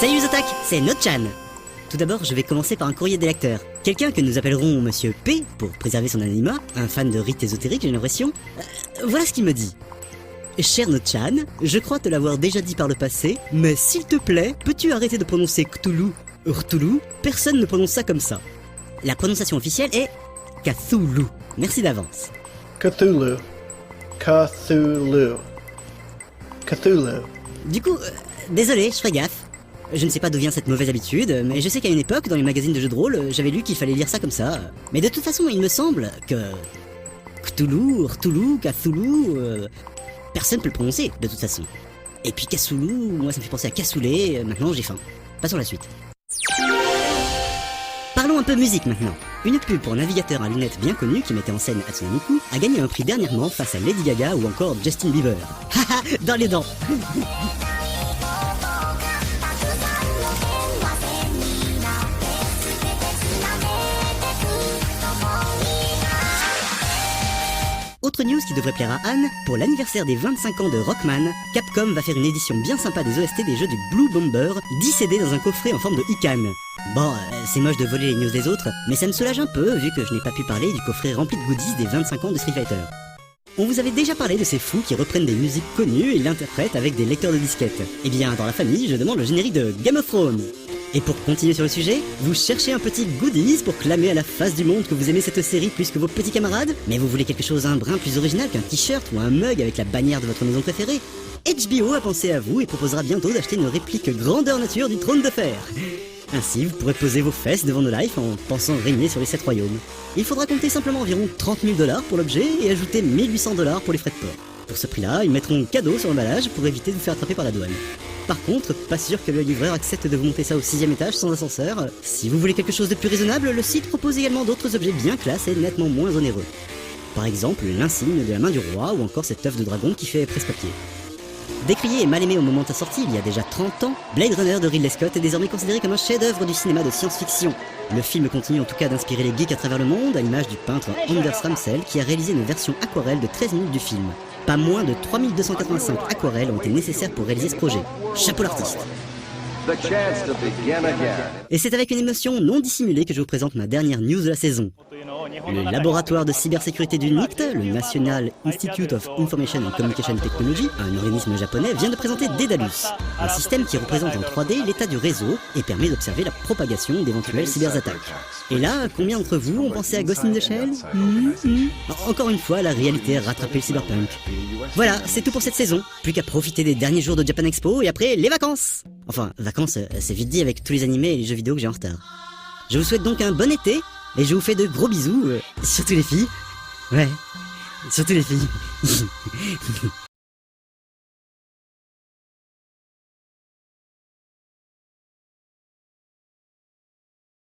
Salut les otaques, c'est Notchan. Tout d'abord, je vais commencer par un courrier des lecteurs. Quelqu'un que nous appellerons Monsieur P, pour préserver son anonymat, un fan de rites ésotériques, j'ai l'impression. Voilà ce qu'il me dit. Cher Notchan, je crois te l'avoir déjà dit par le passé, mais s'il te plaît, peux-tu arrêter de prononcer Cthulhu, Rtulu? Personne ne prononce ça comme ça. La prononciation officielle est Cthulhu. Merci d'avance. Cthulhu. Cthulhu. Cthulhu. Du coup, désolé, je ferai gaffe. Je ne sais pas d'où vient cette mauvaise habitude, mais je sais qu'à une époque, dans les magazines de jeux de rôle, j'avais lu qu'il fallait lire ça comme ça. Mais de toute façon, il me semble que... Cthulhu, Rtulu, Cthulhu... personne peut le prononcer, de toute façon. Et puis Cthulhu, moi ça me fait penser à cassoulet, maintenant j'ai faim. Passons à la suite. Parlons un peu musique maintenant. Une pub pour un navigateur à lunettes bien connu qui mettait en scène Hatsune Miku a gagné un prix dernièrement face à Lady Gaga ou encore Justin Bieber. Haha, dans les dents. Autre news qui devrait plaire à Anne, pour l'anniversaire des 25 ans de Rockman, Capcom va faire une édition bien sympa des OST des jeux du Blue Bomber, 10 CD dans un coffret en forme de Ican. Bon, c'est moche de voler les news des autres, mais ça me soulage un peu vu que je n'ai pas pu parler du coffret rempli de goodies des 25 ans de Street Fighter. On vous avait déjà parlé de ces fous qui reprennent des musiques connues et l'interprètent avec des lecteurs de disquettes. Eh bien, dans la famille, je demande le générique de Game of Thrones. Et pour continuer sur le sujet, vous cherchez un petit goodies pour clamer à la face du monde que vous aimez cette série plus que vos petits camarades, mais vous voulez quelque chose un brin plus original qu'un t-shirt ou un mug avec la bannière de votre maison préférée? HBO a pensé à vous et proposera bientôt d'acheter une réplique grandeur nature du trône de fer. Ainsi, vous pourrez poser vos fesses devant nos lives en pensant régner sur les 7 royaumes. Il faudra compter simplement environ 30 000 $ pour l'objet et ajouter 1800 $ pour les frais de port. Pour ce prix-là, ils mettront cadeau sur l'emballage pour éviter de vous faire attraper par la douane. Par contre, pas sûr que le livreur accepte de vous monter ça au 6e étage sans ascenseur. Si vous voulez quelque chose de plus raisonnable, le site propose également d'autres objets bien classe et nettement moins onéreux. Par exemple, l'insigne de la main du roi ou encore cette œuf de dragon qui fait presse-papier. Décrié et mal aimé au moment de sa sortie il y a déjà 30 ans, Blade Runner de Ridley Scott est désormais considéré comme un chef-d'œuvre du cinéma de science-fiction. Le film continue en tout cas d'inspirer les geeks à travers le monde, à l'image du peintre Anders Ramsell qui a réalisé une version aquarelle de 13 minutes du film. Pas moins de 3285 aquarelles ont été nécessaires pour réaliser ce projet. Chapeau l'artiste. Et c'est avec une émotion non dissimulée que je vous présente ma dernière news de la saison. Le laboratoire de cybersécurité du NICT, le National Institute of Information and Communication Technology, un organisme japonais, vient de présenter Daedalus, un système qui représente en 3D l'état du réseau et permet d'observer la propagation d'éventuelles cyberattaques. Et là, combien d'entre vous ont pensé à Ghost in the Shell? Encore une fois, la réalité a rattrapé le cyberpunk. Voilà, c'est tout pour cette saison. Plus qu'à profiter des derniers jours de Japan Expo et après, les vacances! Enfin, vacances, c'est vite dit avec tous les animés et les jeux vidéo que j'ai en retard. Je vous souhaite donc un bon été, et je vous fais de gros bisous, surtout les filles. Ouais, surtout les filles.